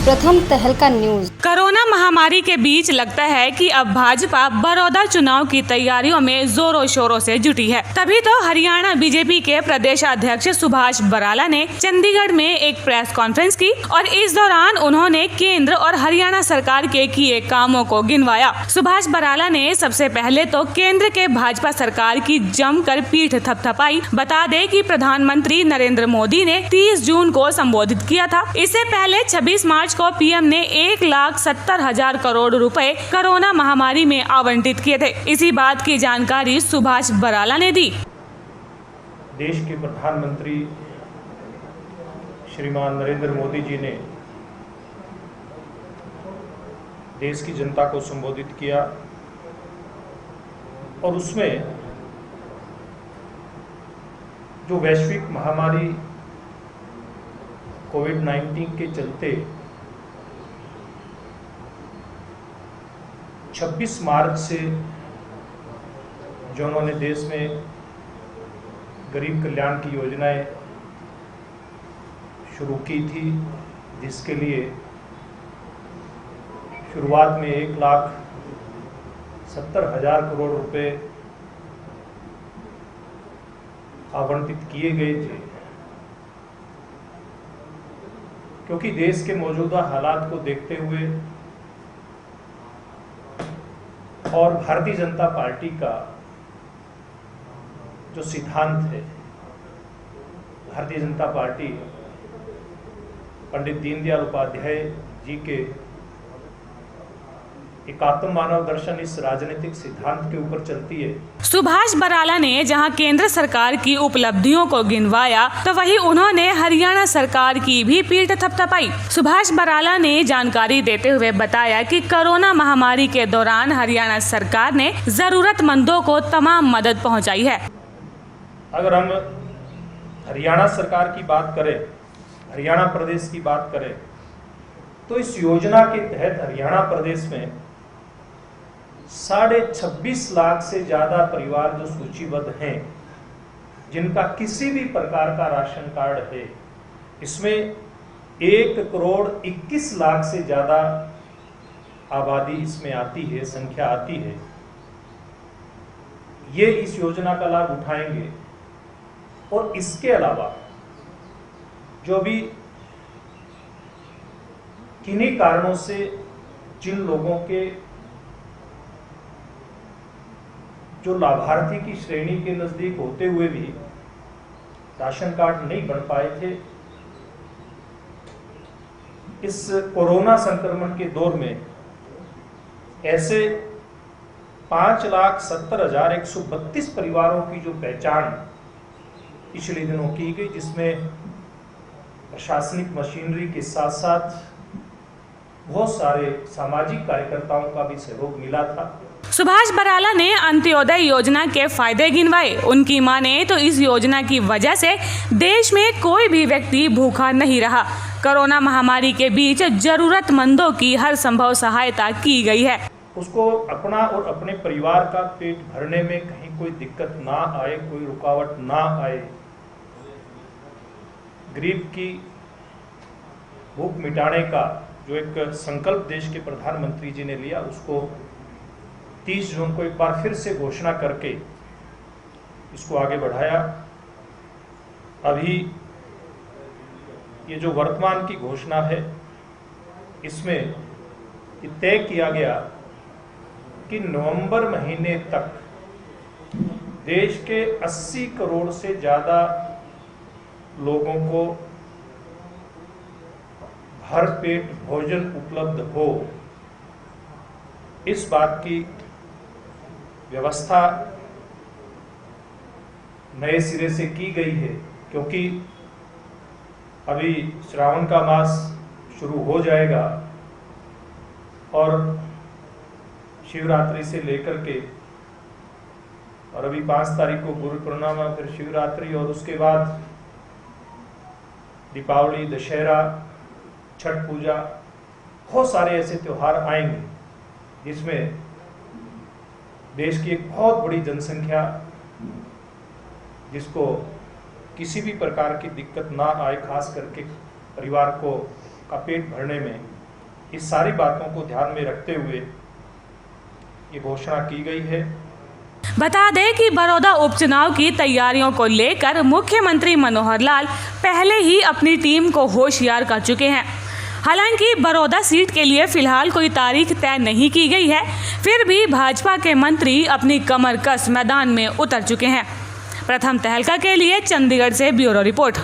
प्रथम तहलका news. Corona महामारी के बीच लगता है कि अब भाजपा बड़ौदा चुनाव की तैयारियों में जोरों शोरों से जुटी है। तभी तो हरियाणा बीजेपी के प्रदेश अध्यक्ष सुभाष बराला ने चंडीगढ़ में एक प्रेस कॉन्फ्रेंस की और इस दौरान उन्होंने केंद्र और हरियाणा सरकार के किए कामों को गिनवाया। सुभाष बराला ने सबसे पहले तो केंद्र के भाजपा सरकार की जमकर पीठ थपथपाई। बता दें कि प्रधानमंत्री नरेंद्र मोदी ने 30 जून को संबोधित किया था। इससे पहले 26 मार्च को पीएम ने 1,70,000 करोड़ रुपए कोरोना महामारी में आवंटित किए थे। इसी बात की जानकारी सुभाष बराला ने दी। देश के प्रधानमंत्री श्रीमान नरेंद्र मोदी जी ने देश की जनता को संबोधित किया और उसमें जो वैश्विक महामारी कोविड-19 के चलते 26 मार्च से जो उन्होंने देश में गरीब कल्याण की योजनाएं शुरू की थी, जिसके लिए शुरुआत में 1,70,000 करोड़ रुपए आवंटित किए गए थे, क्योंकि देश के मौजूदा हालात को देखते हुए और भारतीय जनता पार्टी का जो सिद्धांत है, भारतीय जनता पार्टी पंडित दीनदयाल उपाध्याय जी के एकात्म मानव दर्शन इस राजनीतिक सिद्धांत के ऊपर चलती है। सुभाष बराला ने जहां केंद्र सरकार की उपलब्धियों को गिनवाया, तो वहीं उन्होंने हरियाणा सरकार की भी पीठ थपथपाई। सुभाष बराला ने जानकारी देते हुए बताया कि कोरोना महामारी के दौरान हरियाणा सरकार ने जरूरतमंदों को तमाम मदद पहुंचाई है। अगर हम हरियाणा सरकार की बात करें, हरियाणा प्रदेश की बात करें, तो इस योजना के तहत हरियाणा प्रदेश में 26.5 लाख से ज्यादा परिवार जो सूचीबद्ध हैं, जिनका किसी भी प्रकार का राशन कार्ड है, इसमें 1,21 लाख से ज्यादा आबादी इसमें आती है, संख्या आती है। ये इस योजना का लाभ उठाएंगे। और इसके अलावा जो भी किन्हीं कारणों से जिन लोगों के जो लाभार्थी की श्रेणी के नजदीक होते हुए भी राशन कार्ड नहीं बन पाए थे, इस कोरोना संक्रमण के दौर में ऐसे 5,70,132 परिवारों की जो पहचान पिछले दिनों की गई, जिसमें प्रशासनिक मशीनरी के साथ साथ बहुत सारे सामाजिक कार्यकर्ताओं का भी सहयोग मिला था। सुभाष बराला ने अंत्योदय योजना के फायदे गिनवाए। उनकी माने तो इस योजना की वजह से देश में कोई भी व्यक्ति भूखा नहीं रहा। कोरोना महामारी के बीच जरूरतमंदों की हर संभव सहायता की गई है। उसको अपना और अपने परिवार का पेट भरने में कहीं कोई दिक्कत ना आए, कोई रुकावट ना आए। गरीब की भूख मिटाने का जो एक संकल्प देश के प्रधानमंत्री जी ने लिया, उसको 30 जून को एक बार फिर से घोषणा करके इसको आगे बढ़ाया। अभी ये जो वर्तमान की घोषणा है, इसमें तय किया गया कि नवंबर महीने तक देश के 80 करोड़ से ज्यादा लोगों को भर पेट भोजन उपलब्ध हो, इस बात की व्यवस्था नए सिरे से की गई है। क्योंकि अभी श्रावण का मास शुरू हो जाएगा और शिवरात्रि से लेकर के, और अभी 5 तारीख को गुरु पूर्णिमा, फिर शिवरात्रि, और उसके बाद दीपावली, दशहरा, छठ पूजा, बहुत सारे ऐसे त्योहार आएंगे जिसमें देश की एक बहुत बड़ी जनसंख्या, जिसको किसी भी प्रकार की दिक्कत ना आए, खास करके परिवार को का पेट भरने में इस सारी बातों को ध्यान में रखते हुए ये घोषणा की गई है। बता दें कि बड़ौदा उपचुनाव की तैयारियों को लेकर मुख्यमंत्री मनोहर लाल पहले ही अपनी टीम को होशियार कर चुके हैं। हालांकि बड़ौदा सीट के लिए फिलहाल कोई तारीख तय नहीं की गई है, फिर भी भाजपा के मंत्री अपनी कमर कस मैदान में उतर चुके हैं। प्रथम तहलका के लिए चंडीगढ़ से ब्यूरो रिपोर्ट।